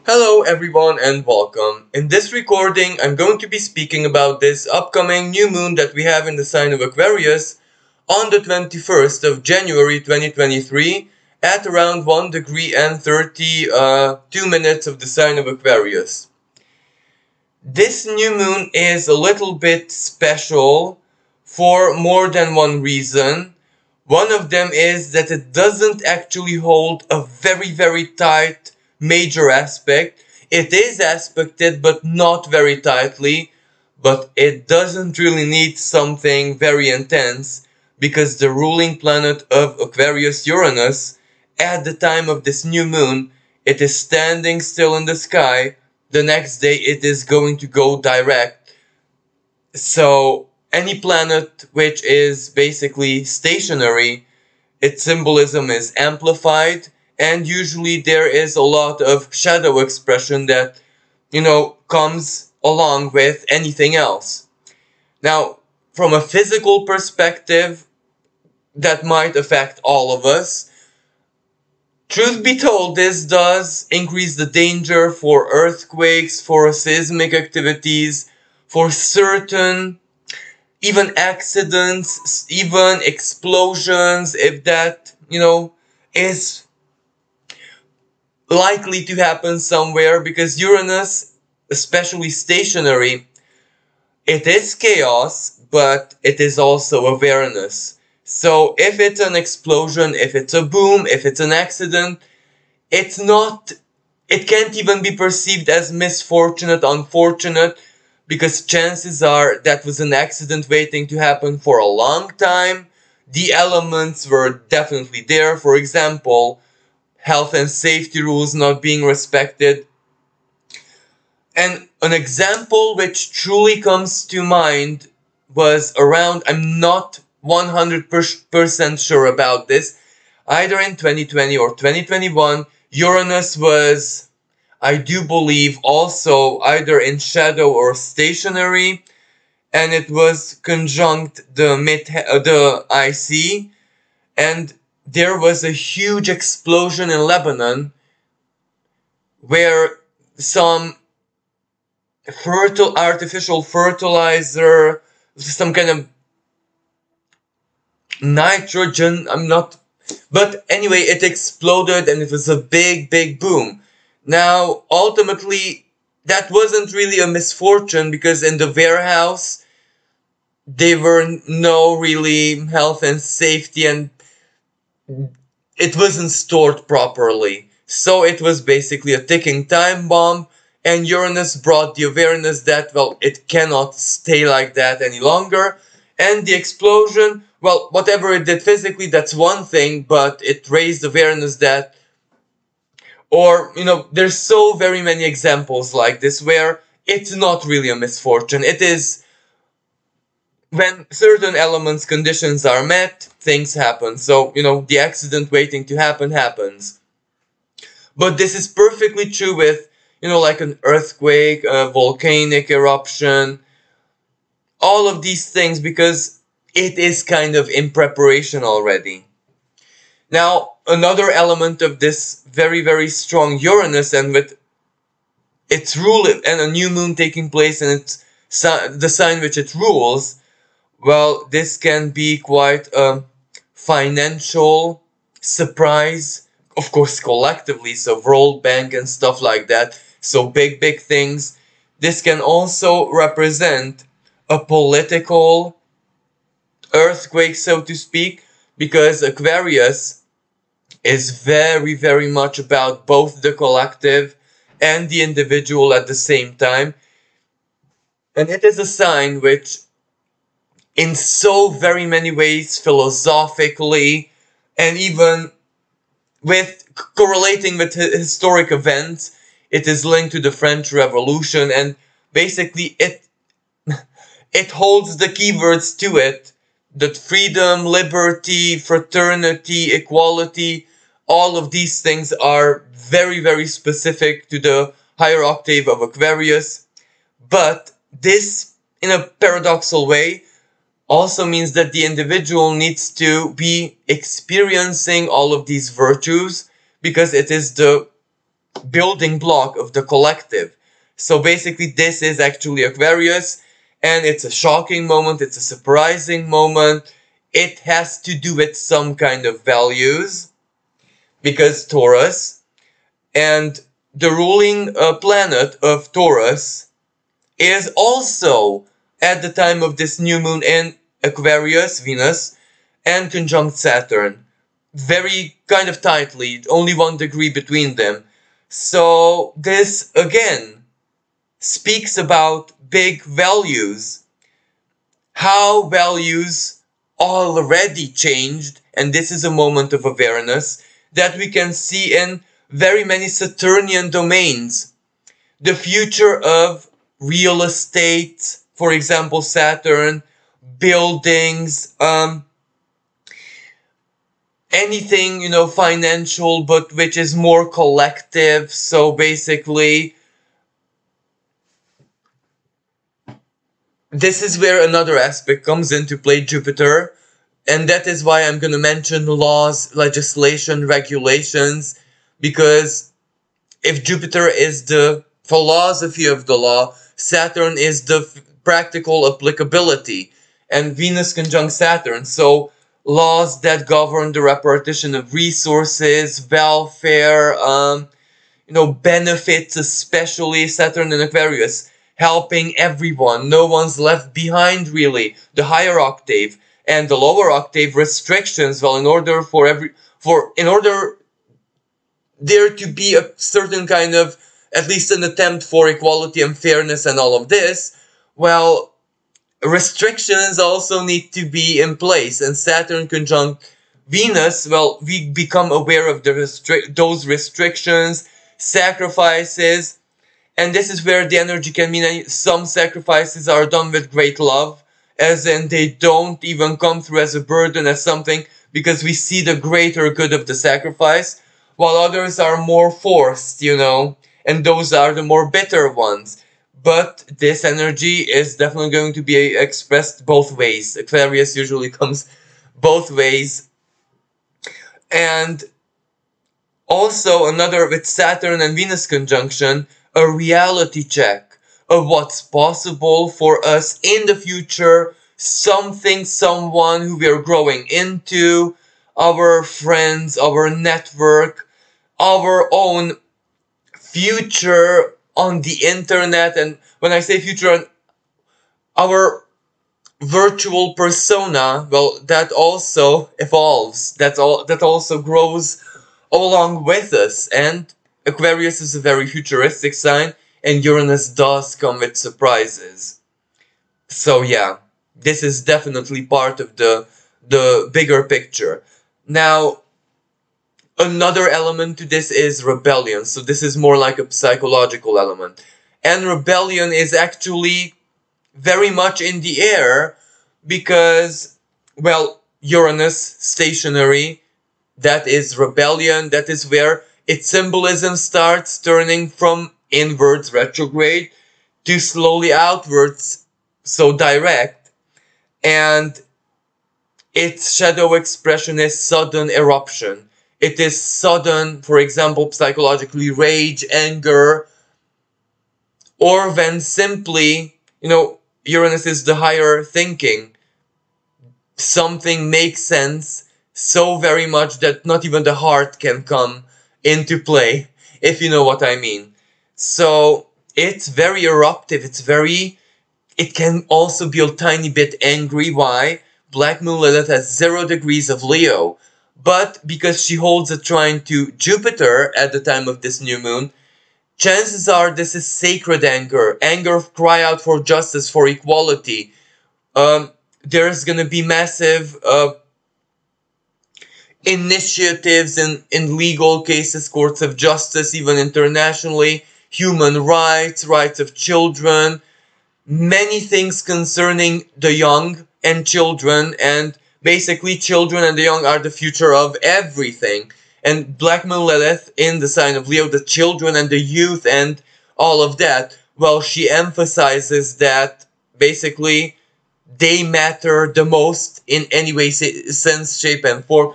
Hello everyone and welcome. In this recording, I'm going to be speaking about this upcoming new moon that we have in the sign of Aquarius on the 21st of January 2023 at around 1 degree and 32 minutes of the sign of Aquarius. This new moon is a little bit special for more than one reason. One of them is that it doesn't actually hold a very tight major aspect. It is aspected but not very tightly, but it doesn't really need something very intense because the ruling planet of Aquarius, Uranus, at the time of this new moon, it is standing still in the sky. The next day it is going to go direct. So any planet which is basically stationary, its symbolism is amplified, and usually there is a lot of shadow expression that, comes along with anything else. Now, from a physical perspective, that might affect all of us. Truth be told, this does increase the danger for earthquakes, for seismic activities, for certain even accidents, even explosions, if that, is likely to happen somewhere, because Uranus, especially stationary, it is chaos, but it is also awareness. So if it's an explosion, if it's a boom, if it's an accident, it can't even be perceived as misfortunate, unfortunate, because chances are that was an accident waiting to happen for a long time. The elements were definitely there. For example, health and safety rules not being respected. And an example which truly comes to mind was around, I'm not 100% sure about this, either in 2020 or 2021, Uranus was, I do believe, also either in shadow or stationary, and it was conjunct the IC, and there was a huge explosion in Lebanon where some artificial fertilizer, some kind of nitrogen, but anyway, it exploded and it was a big boom. Now, ultimately, that wasn't really a misfortune because in the warehouse, there were no really health and safety and it wasn't stored properly. So it was basically a ticking time bomb, and Uranus brought the awareness that, well, it cannot stay like that any longer. And the explosion, well, whatever it did physically, that's one thing, but it raised awareness that, or, there's so very many examples like this where it's not really a misfortune. It is when certain elements, conditions are met, things happen. So, the accident waiting to happen happens. But this is perfectly true with, like an earthquake, a volcanic eruption, all of these things, because it is kind of in preparation already. Now, another element of this very strong Uranus, and with its rule and a new moon taking place in the sign which it rules, well, this can be quite a financial surprise, of course, collectively, so World Bank and stuff like that, so big things. This can also represent a political earthquake, so to speak, because Aquarius is very much about both the collective and the individual at the same time. And it is a sign which, in so very many ways, philosophically, and even with correlating with historic events, it is linked to the French Revolution, and basically it holds the keywords to it, that freedom, liberty, fraternity, equality, all of these things are very specific to the higher octave of Aquarius. But this, in a paradoxical way, also means that the individual needs to be experiencing all of these virtues, because it is the building block of the collective. So basically this is actually Aquarius, and it's a shocking moment, it's a surprising moment. It has to do with some kind of values, because Taurus, and the ruling planet of Taurus is also at the time of this new moon in Aquarius, Venus, and conjunct Saturn. Very kind of tightly, only 1 degree between them. So this again speaks about big values. How values already changed, and this is a moment of awareness that we can see in very many Saturnian domains. The future of real estate, for example, Saturn, buildings, anything, you know, financial, but which is more collective. So basically, this is where another aspect comes into play, Jupiter. And that is why I'm going to mention laws, legislation, regulations, because if Jupiter is the philosophy of the law, Saturn is the practical applicability, and Venus conjunct Saturn. So laws that govern the repartition of resources, welfare, benefits, especially Saturn and Aquarius, helping everyone. No one's left behind, really. The higher octave and the lower octave restrictions. Well, in order there to be a certain kind of, at least an attempt for equality and fairness and all of this, well, restrictions also need to be in place. And Saturn conjunct Venus, well, we become aware of those restrictions, sacrifices, and this is where the energy can mean some sacrifices are done with great love, as in they don't even come through as a burden, as something, because we see the greater good of the sacrifice, while others are more forced, and those are the more bitter ones. But this energy is definitely going to be expressed both ways. Aquarius usually comes both ways. And also another, with Saturn and Venus conjunction, a reality check of what's possible for us in the future, something, someone who we are growing into, our friends, our network, our own future on the internet. And when I say future, our virtual persona, well, that also evolves, that also grows along with us. And Aquarius is a very futuristic sign, and Uranus does come with surprises. So yeah, this is definitely part of the bigger picture. Now, another element to this is rebellion. So this is more like a psychological element. And rebellion is actually very much in the air because, well, Uranus stationary, that is rebellion. That is where its symbolism starts turning from inwards retrograde to slowly outwards, so direct. And its shadow expression is sudden eruption. It is sudden, for example, psychologically, rage, anger, or when simply, Uranus is the higher thinking. Something makes sense so very much that not even the heart can come into play, if you know what I mean. So it's very eruptive. It can also be a tiny bit angry. Why? Black Moon Lilith has 0 degrees of Leo. But because she holds a trine to Jupiter at the time of this new moon, chances are this is sacred anger. Anger, cry out for justice, for equality. There's going to be massive initiatives in legal cases, courts of justice, even internationally, human rights, rights of children, many things concerning the young and children, and basically children and the young are the future of everything. And Black Moon Lilith in the sign of Leo, the children and the youth and all of that, well, she emphasizes that basically they matter the most in any way, sense, shape and form.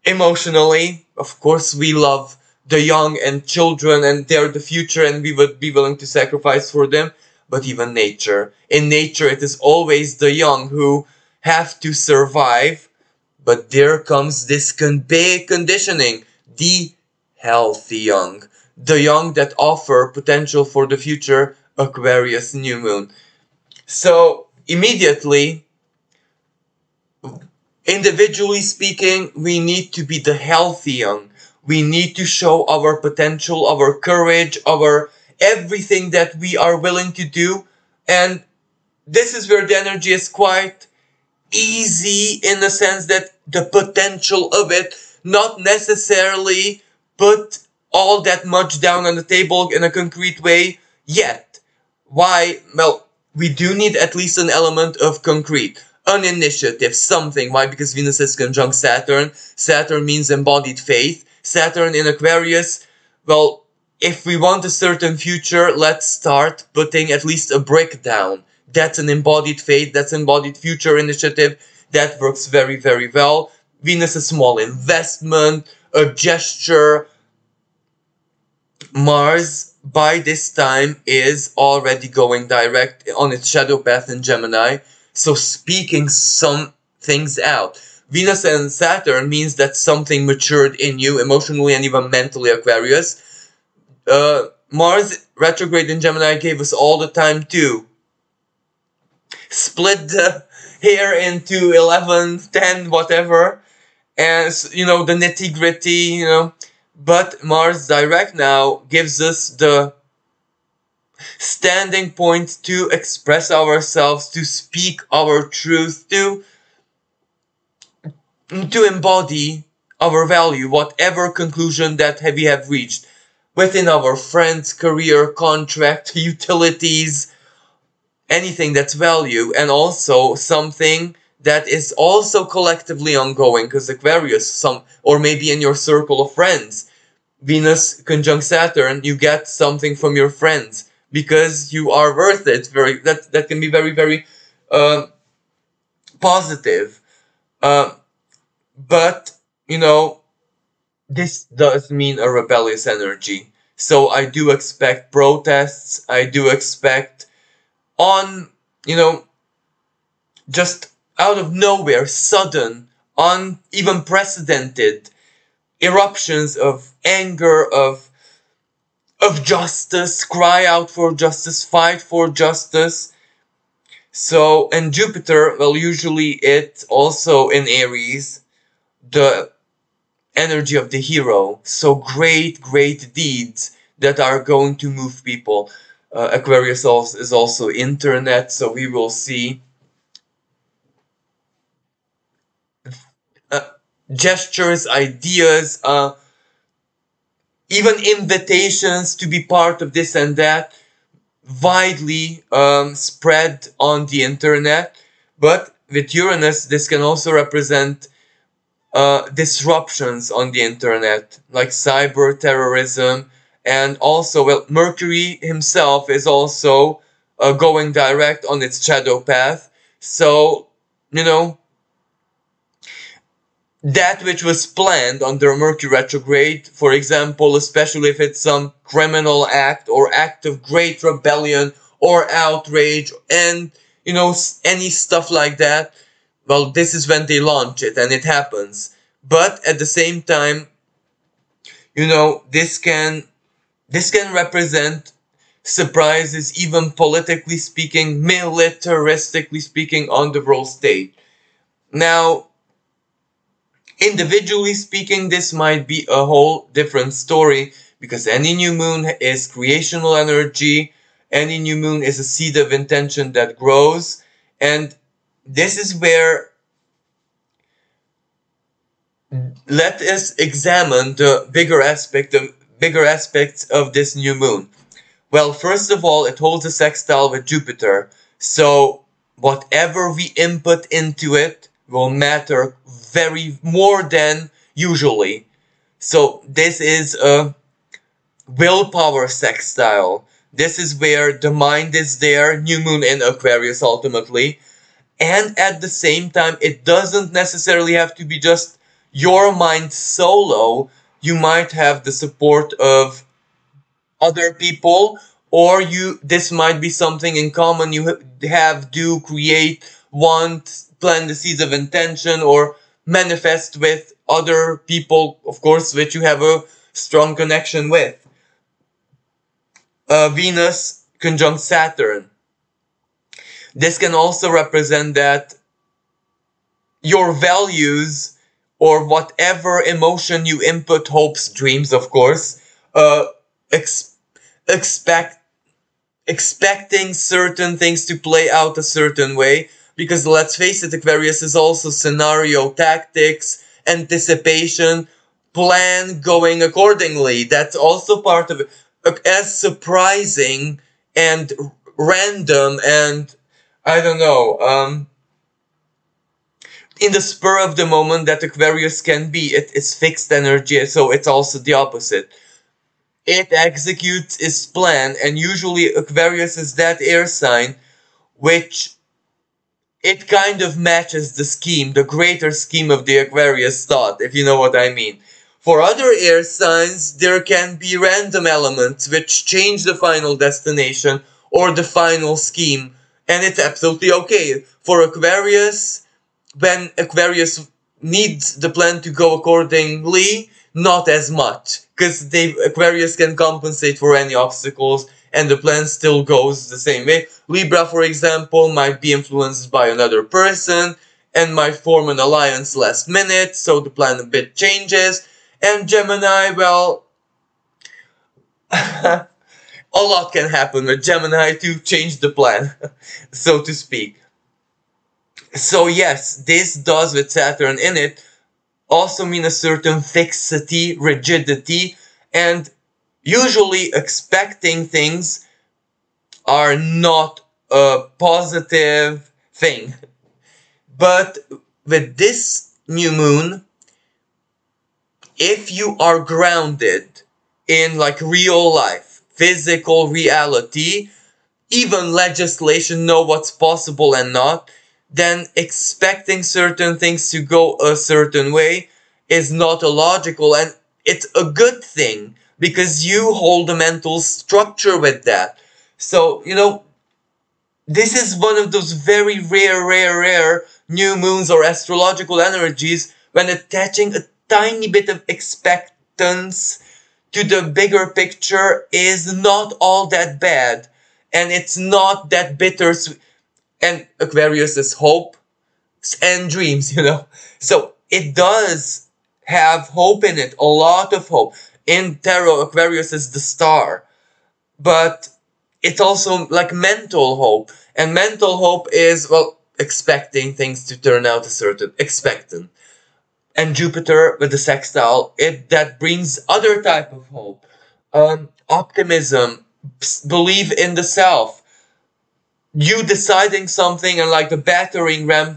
Emotionally, of course, we love the young and children, and they're the future, and we would be willing to sacrifice for them. But even nature. In nature, it is always the young who have to survive. But there comes this big conditioning. The healthy young. The young that offer potential for the future Aquarius new moon. So, immediately, individually speaking, we need to be the healthy young. We need to show our potential, our courage, our everything that we are willing to do. And this is where the energy is quite easy, in the sense that the potential of it, not necessarily put all that much down on the table in a concrete way yet. Why? Well, we do need at least an element of concrete. An initiative, something. Why? Because Venus is conjunct Saturn. Saturn means embodied faith. Saturn in Aquarius, well, if we want a certain future, let's start putting at least a brick down. That's an embodied faith, that's embodied future initiative. That works very, very well. Venus, a small investment, a gesture. Mars, by this time, is already going direct on its shadow path in Gemini. So speaking some things out. Venus and Saturn means that something matured in you, emotionally and even mentally, Aquarius. Mars retrograde in Gemini gave us all the time to split the hair into 11, 10, whatever. And, the nitty-gritty, But Mars direct now gives us the standing point to express ourselves, to speak our truth, to embody our value, whatever conclusion that we have reached within our friends, career, contract, utilities, anything that's value, and also something that is also collectively ongoing, because Aquarius, or maybe in your circle of friends, Venus conjunct Saturn, you get something from your friends because you are worth it. That can be very, very positive. But this does mean a rebellious energy. So I do expect protests. I do expect just out of nowhere, sudden, even precedented eruptions of anger, of justice, cry out for justice, fight for justice. So, and Jupiter, well, usually it also in Aries, the energy of the hero. So great, great deeds that are going to move people. Aquarius is also internet, so we will see gestures, ideas, even invitations to be part of this and that, widely spread on the internet. But with Uranus, this can also represent disruptions on the internet, like cyber terrorism. And also, well, Mercury himself is also going direct on its shadow path. So, that which was planned under Mercury retrograde, for example, especially if it's some criminal act or act of great rebellion or outrage and, any stuff like that, well, this is when they launch it and it happens. But at the same time, this can represent surprises, even politically speaking, militaristically speaking, on the world stage. Now, individually speaking, this might be a whole different story, because any new moon is creational energy. Any new moon is a seed of intention that grows. And this is where let us examine the bigger aspects of this new moon. Well, first of all, it holds a sextile with Jupiter. So whatever we input into it will matter more than usually. So this is a willpower sextile. This is where the mind is there, new moon in Aquarius ultimately. And at the same time, it doesn't necessarily have to be just your mind solo. you might have the support of other people, or this might be something in common you have, do, create, want, plant the seeds of intention, or manifest with other people, of course, which you have a strong connection with. Venus conjunct Saturn. This can also represent that your values, or whatever emotion you input, hopes, dreams, of course, expecting certain things to play out a certain way, because let's face it, Aquarius is also scenario, tactics, anticipation, plan going accordingly. That's also part of it. As surprising and random and, I don't know, in the spur of the moment that Aquarius can be, it is fixed energy, so it's also the opposite. It executes its plan, and usually Aquarius is that air sign which it kind of matches the scheme, the greater scheme of the Aquarius thought, if you know what I mean. For other air signs, there can be random elements which change the final destination or the final scheme, and it's absolutely okay. For Aquarius, when Aquarius needs the plan to go accordingly, not as much, because Aquarius can compensate for any obstacles and the plan still goes the same way. Libra, for example, might be influenced by another person and might form an alliance last minute, so the plan a bit changes. And Gemini, well, a lot can happen with Gemini to change the plan, so to speak. So yes, this does, with Saturn in it, also mean a certain fixity, rigidity, and usually expecting things are not a positive thing. But with this new moon, if you are grounded in like real life, physical reality, even legislation, know what's possible and not, then expecting certain things to go a certain way is not illogical, and it's a good thing because you hold a mental structure with that. So, you know, this is one of those very rare new moons or astrological energies when attaching a tiny bit of expectance to the bigger picture is not all that bad, and it's not that bittersweet. And Aquarius is hope and dreams, you know. So it does have hope in it, a lot of hope. In tarot, Aquarius is the star. But it's also like mental hope. And mental hope is, well, expecting things to turn out a certain, expectant. And Jupiter with the sextile, that brings other type of hope. Optimism, believe in the self. You deciding something and like the battering ram,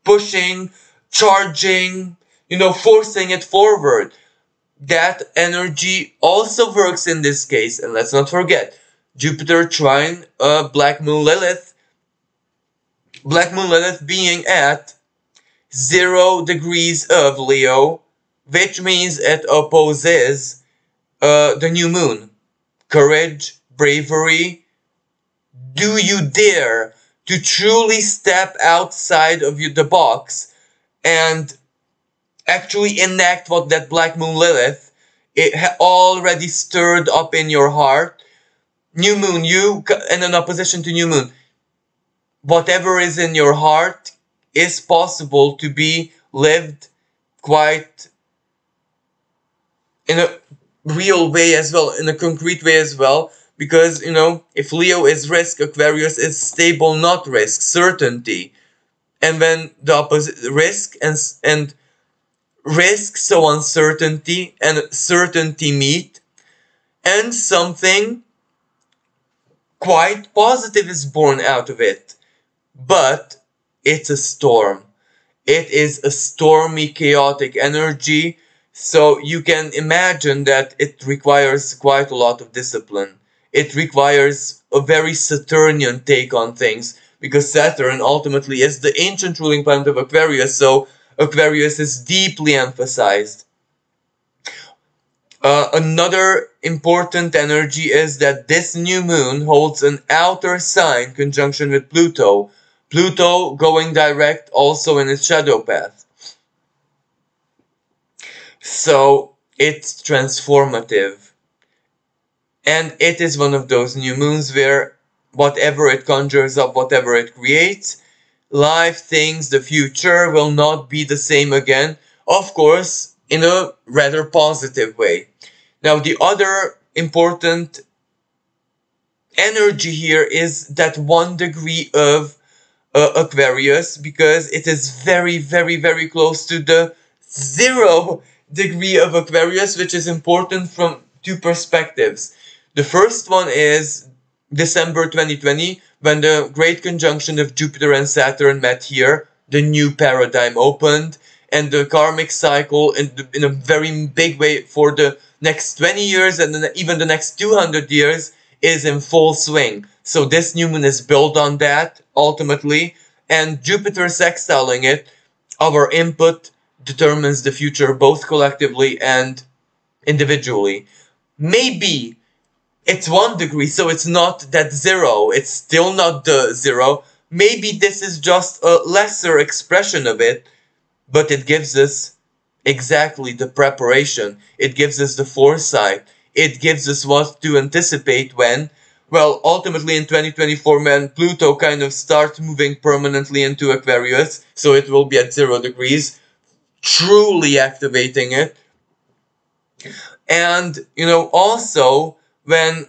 pushing, charging, you know, forcing it forward. That energy also works in this case. And let's not forget, Jupiter trine Black Moon Lilith. Black Moon Lilith being at 0 degrees of Leo, which means it opposes the new moon. Courage, bravery. Do you dare to truly step outside of the box and actually enact what that Black Moon Lilith already stirred up in your heart? New moon, you in an opposition to new moon. Whatever is in your heart is possible to be lived quite in a real way as well, in a concrete way as well. Because, you know, if Leo is risk, Aquarius is stable, not risk, certainty. And when the opposite, risk and risk, so uncertainty and certainty meet, and something quite positive is born out of it. But it's a storm. It is a stormy, chaotic energy, so you can imagine that it requires quite a lot of discipline. It requires a very Saturnian take on things, because Saturn ultimately is the ancient ruling planet of Aquarius, so Aquarius is deeply emphasized. Another important energy is that this new moon holds an outer sign conjunction with Pluto. Pluto going direct also in its shadow path. So it's transformative. And it is one of those new moons where whatever it conjures up, whatever it creates, life, things, the future will not be the same again. Of course, in a rather positive way. Now, the other important energy here is that 1 degree of Aquarius, because it is very, very, very close to the 0 degree of Aquarius, which is important from two perspectives. The first one is December 2020, when the great conjunction of Jupiter and Saturn met here, the new paradigm opened, and the karmic cycle in a very big way for the next 20 years and then even the next 200 years is in full swing. So this new moon is built on that, ultimately, and Jupiter sextiling it, our input determines the future both collectively and individually. Maybe it's 1 degree, so it's not that 0, it's still not the 0. Maybe this is just a lesser expression of it, but it gives us exactly the preparation. It gives us the foresight. It gives us what to anticipate when, well, ultimately in 2024, when Pluto kind of starts moving permanently into Aquarius, so it will be at 0 degrees, truly activating it. And, you know, also when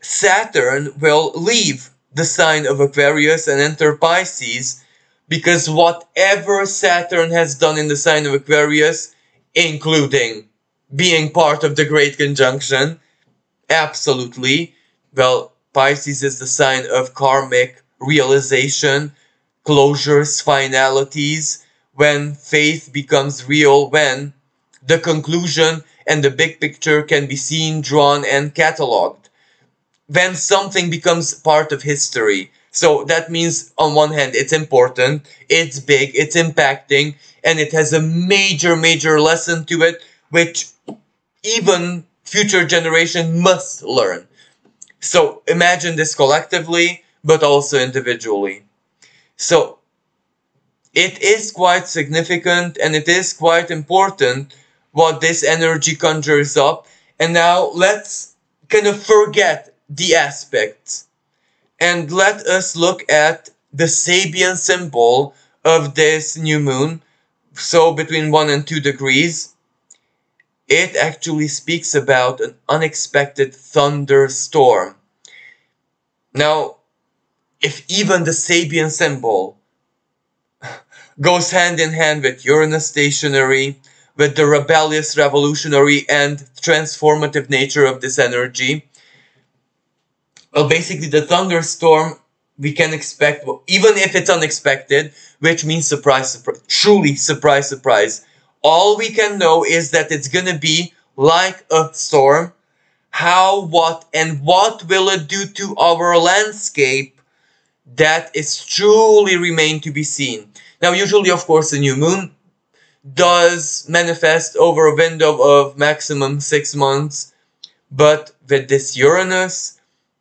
Saturn will leave the sign of Aquarius and enter Pisces, because whatever Saturn has done in the sign of Aquarius, including being part of the Great Conjunction, absolutely, well, Pisces is the sign of karmic realization, closures, finalities, when faith becomes real, when the conclusion and the big picture can be seen, drawn, and catalogued. When something becomes part of history. So that means, on one hand, it's important, it's big, it's impacting, and it has a major, major lesson to it, which even future generation must learn. So imagine this collectively, but also individually. So it is quite significant, and it is quite important what this energy conjures up. And now let's kind of forget the aspects. And let us look at the Sabian symbol of this new moon. So between 1 and 2 degrees, it actually speaks about an unexpected thunderstorm. Now, if even the Sabian symbol goes hand in hand with Uranus stationary, with the rebellious, revolutionary, and transformative nature of this energy, well, basically the thunderstorm we can expect, even if it's unexpected, which means surprise, surprise, truly surprise, surprise. All we can know is that it's gonna be like a storm. How, what, and what will it do to our landscape? That is truly remain to be seen. Now, usually, of course, a new moon does manifest over a window of maximum 6 months, but with this Uranus,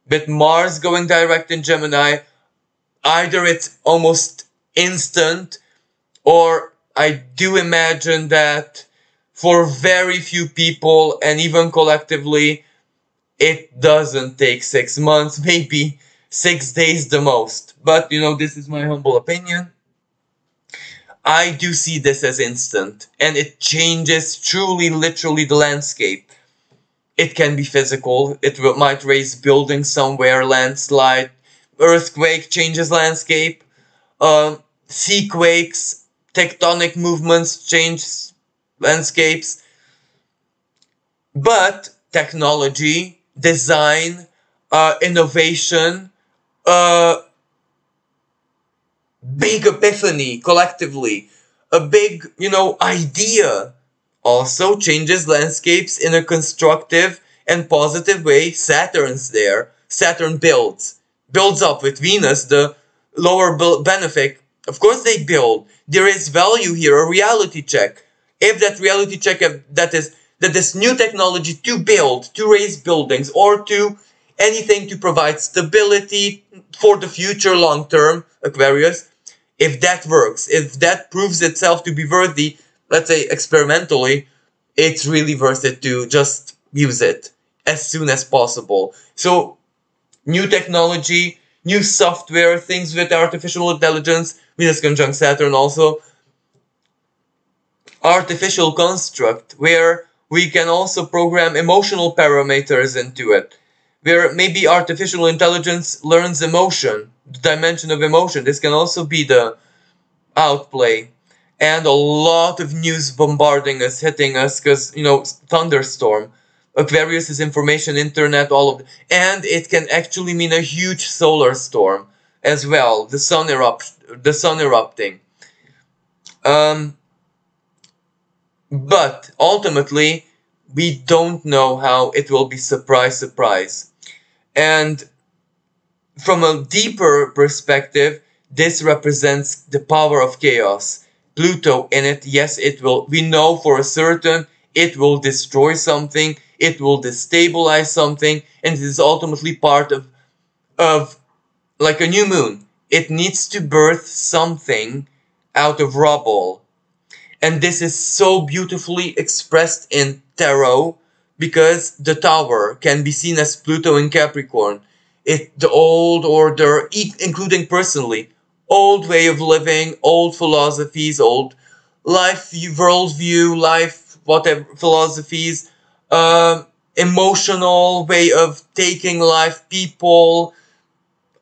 with Mars going direct in Gemini, either it's almost instant, or I do imagine that for very few people, and even collectively, it doesn't take 6 months, maybe 6 days the most. But, you know, this is my humble opinion. I do see this as instant, and it changes truly, literally the landscape. It can be physical, it might raise buildings somewhere, landslide, earthquake changes landscape, sea quakes, tectonic movements change landscapes. But technology, design, innovation, big epiphany collectively, a big, you know, idea also changes landscapes in a constructive and positive way. Saturn's there. Saturn builds up with Venus, the lower benefic. Of course they build. There is value here, a reality check. If that reality check, that that this new technology to build, to raise buildings, or to anything to provide stability for the future long term, Aquarius, if that works, if that proves itself to be worthy, let's say experimentally, it's really worth it to just use it as soon as possible. So, new technology, new software, things with artificial intelligence, Venus conjunct Saturn also, artificial construct, where we can also program emotional parameters into it, where maybe artificial intelligence learns emotion, the dimension of emotion. This can also be the outplay. And a lot of news bombarding us, hitting us, because, you know, thunderstorm. Aquarius is information, internet, all of it. And it can actually mean a huge solar storm as well, the sun erupting. But ultimately, we don't know how it will be. Surprise, surprise. And from a deeper perspective, this represents the power of chaos. Pluto in it, yes, it will. We know for a certain it will destroy something, it will destabilize something, and it is ultimately part of like a new moon. It needs to birth something out of rubble. And this is so beautifully expressed in tarot because the tower can be seen as Pluto in Capricorn. The old order, including personally, old way of living, old philosophies, old life worldview, life whatever philosophies, emotional way of taking life, people.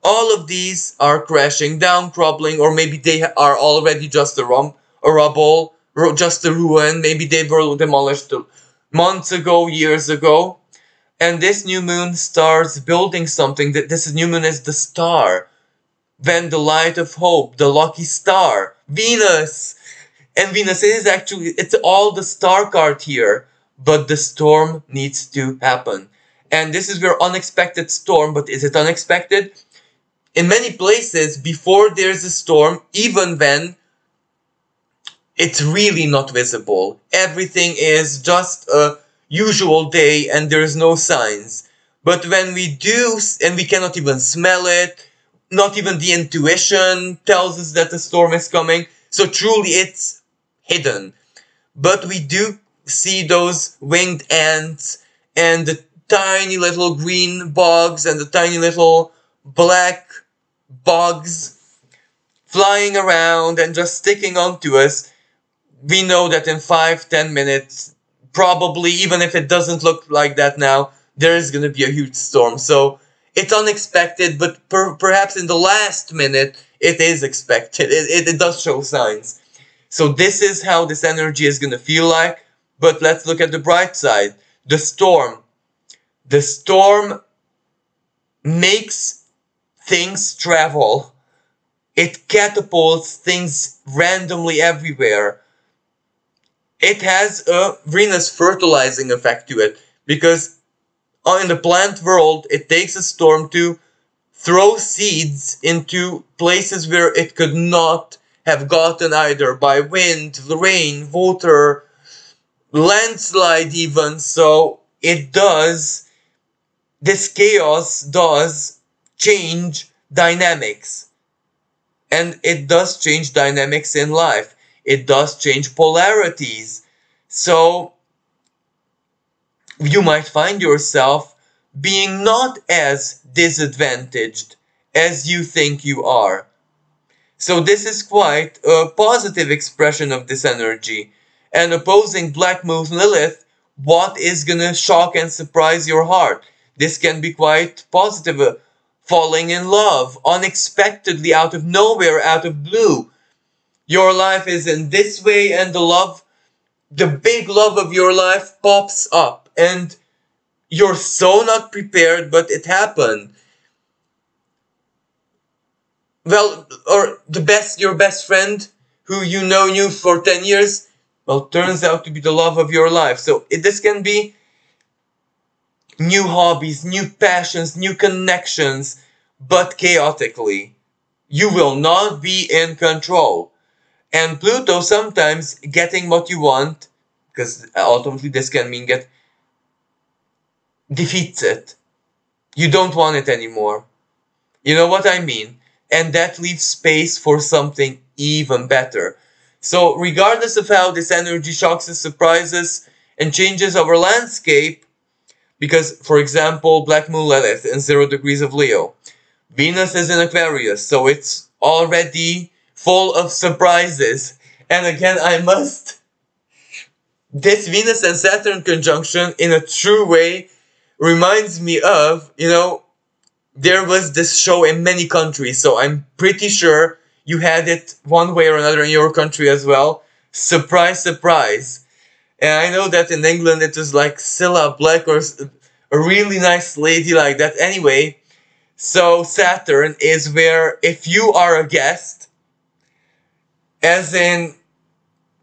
All of these are crashing down, crumbling, or maybe they are already just a rubble, just a ruin. Maybe they were demolished months ago, years ago. And this new moon starts building something. That this new moon is the star. When the light of hope, the lucky star, Venus. And Venus is actually, it's all the star card here. But the storm needs to happen. And this is where unexpected storm, but is it unexpected? In many places, before there's a storm, even when it's really not visible, everything is just a usual day and there's no signs. But when we do, and we cannot even smell it, not even the intuition tells us that the storm is coming, so truly it's hidden. But we do see those winged ants and the tiny little green bugs and the tiny little black bugs flying around and just sticking onto us. We know that in 5-10 minutes, probably, even if it doesn't look like that now, there is going to be a huge storm. So it's unexpected, but perhaps in the last minute, it is expected. It does show signs. So this is how this energy is going to feel like. But let's look at the bright side. The storm. The storm makes things travel. It catapults things randomly everywhere. It has a Venus fertilizing effect to it, because in the plant world, it takes a storm to throw seeds into places where it could not have gotten either by wind, rain, water, landslide even. So it does, this chaos does change dynamics. And it does change dynamics in life. It does change polarities. So you might find yourself being not as disadvantaged as you think you are. So this is quite a positive expression of this energy. And opposing Black Moon Lilith, what is gonna shock and surprise your heart? This can be quite positive. Falling in love unexpectedly, out of nowhere, out of blue. Your life is in this way, and the big love of your life pops up, and you're so not prepared, but it happened. Well, or your best friend who you knew for 10 years, well, turns out to be the love of your life. So this can be new hobbies, new passions, new connections, but chaotically. You will not be in control. And Pluto, sometimes getting what you want because ultimately this can mean get defeats it. You don't want it anymore. You know what I mean? And that leaves space for something even better. So regardless of how this energy shocks us, surprises, and changes our landscape, because, for example, Black Moon Lilith in 0 degrees of Leo, Venus is in Aquarius, so it's already full of surprises. And again, this Venus and Saturn conjunction in a true way reminds me of, there was this show in many countries, so I'm pretty sure you had it one way or another in your country as well. Surprise, surprise. And I know that in England it was like Cilla Black or a really nice lady like that. Anyway, so Saturn is where if you are a guest, as in,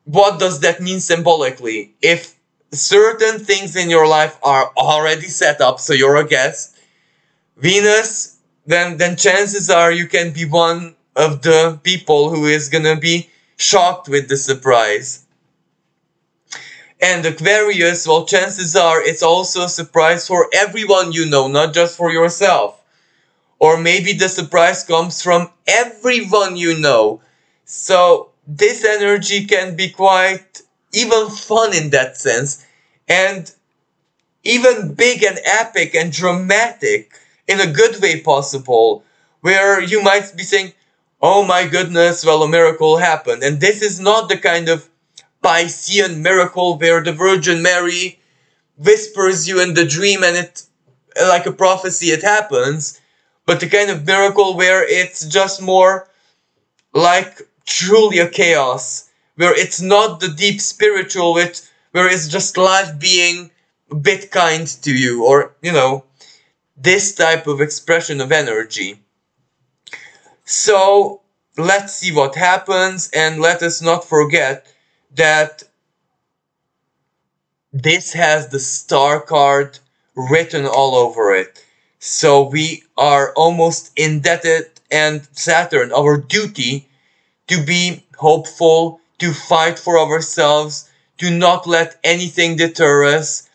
what does that mean symbolically? If certain things in your life are already set up, so you're a guest, Venus, then chances are you can be one of the people who is gonna be shocked with the surprise. And Aquarius, well, chances are it's also a surprise for everyone you know, not just for yourself. Or maybe the surprise comes from everyone you know. So this energy can be quite even fun in that sense, and even big and epic and dramatic in a good way possible, where you might be saying, oh my goodness, well, a miracle happened. And this is not the kind of Piscean miracle where the Virgin Mary whispers you in the dream and it, like a prophecy, it happens, but the kind of miracle where it's just more like truly a chaos, where it's not the deep spiritual, where it's just life being a bit kind to you, or, this type of expression of energy. So let's see what happens, and let us not forget that this has the star card written all over it. So we are almost indebted, and Saturn, our duty, to be hopeful, to fight for ourselves, to not let anything deter us,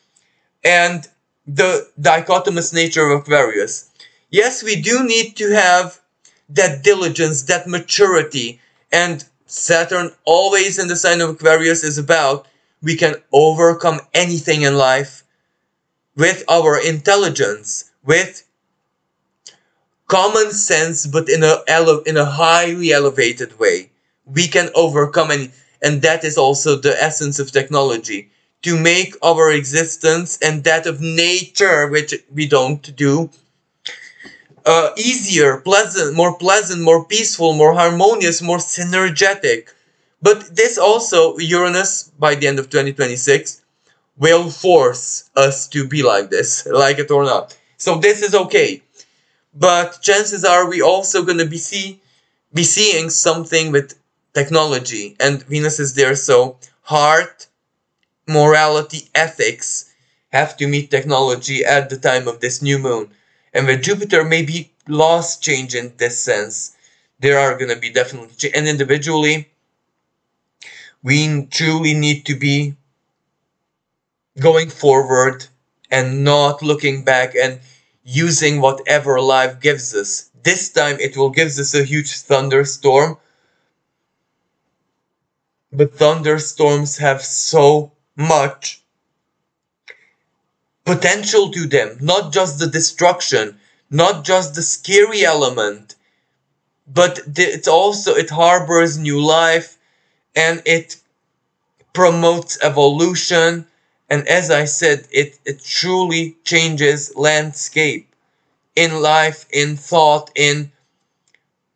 and the dichotomous nature of Aquarius. Yes, we do need to have that diligence, that maturity, and Saturn always in the sign of Aquarius is about we can overcome anything in life with our intelligence, with common sense, but in a highly elevated way. We can overcome any, and that is also the essence of technology, to make our existence and that of nature, which we don't do, easier, pleasant, more peaceful, more harmonious, more synergetic. But this also, Uranus, by the end of 2026, will force us to be like this, like it or not. So this is okay. But chances are we also going to be seeing something with technology. And Venus is there, so heart, morality, ethics have to meet technology at the time of this new moon. And with Jupiter, maybe laws change in this sense. There are going to be definitely, and individually, we truly need to be going forward and not looking back and using whatever life gives us. This time it will give us a huge thunderstorm, but thunderstorms have so much potential to them, not just the destruction, not just the scary element, but it harbors new life, and it promotes evolution, and as I said, it truly changes landscape in life, in thought, in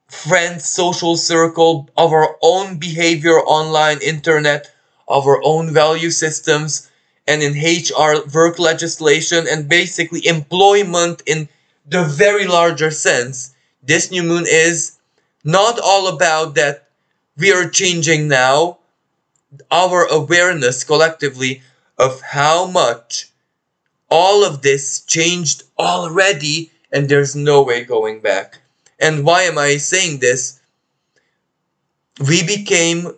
friends, social circle, of our own behavior online, internet, of our own value systems, and in HR, work legislation, and basically employment in the very larger sense. This new moon is not all about that we are changing now, our awareness collectively of how much all of this changed already, and there's no way going back. And why am I saying this? We became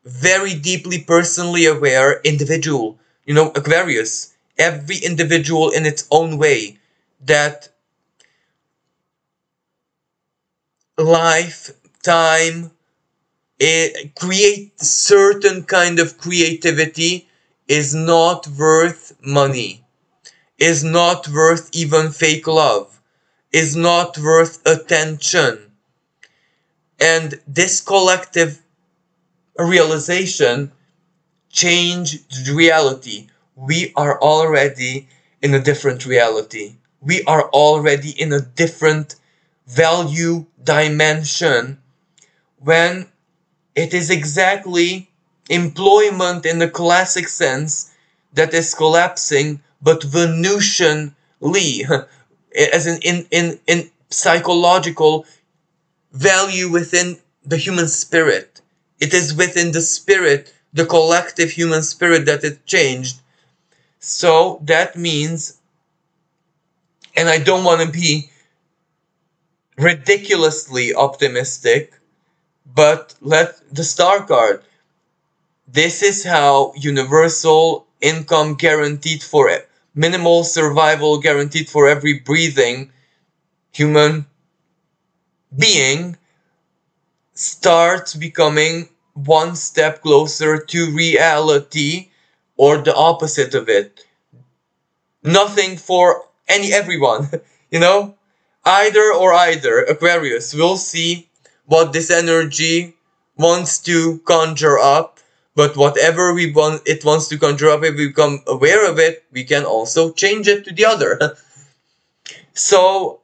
very deeply personally aware individual. Aquarius, every individual in its own way, that life, time, create certain kind of creativity is not worth money, is not worth even fake love, is not worth attention. And this collective realization changed reality. We are already in a different reality. We are already in a different value dimension, when it is exactly employment in the classic sense that is collapsing, but Venusianly, as in psychological value within the human spirit. It is within the spirit, the collective human spirit, that it changed. So that means, and I don't want to be ridiculously optimistic, but let the star card. This is how universal income guaranteed for minimal survival guaranteed for every breathing human being starts becoming one step closer to reality, or the opposite of it. Nothing for everyone, you know? Either or either. Aquarius, we'll see what this energy wants to conjure up, but whatever it wants to conjure up, if we become aware of it, we can also change it to the other. So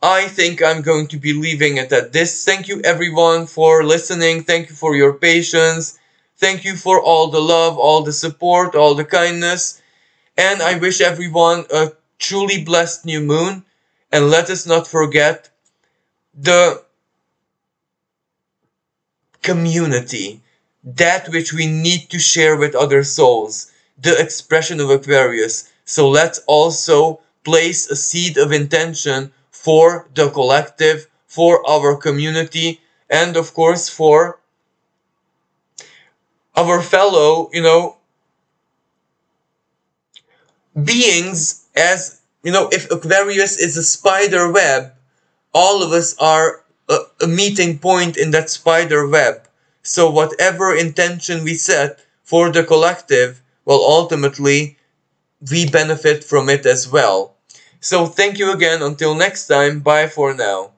I think I'm going to be leaving it at this. Thank you everyone for listening. Thank you for your patience. Thank you for all the love, all the support, all the kindness. And I wish everyone a truly blessed new moon. And let us not forget the community, that which we need to share with other souls, the expression of Aquarius. So let's also place a seed of intention for the collective, for our community, and of course for our fellow, beings. As if Aquarius is a spider web, all of us are a meeting point in that spider web. So whatever intention we set for the collective, well, ultimately, we benefit from it as well. So thank you again. Until next time, bye for now.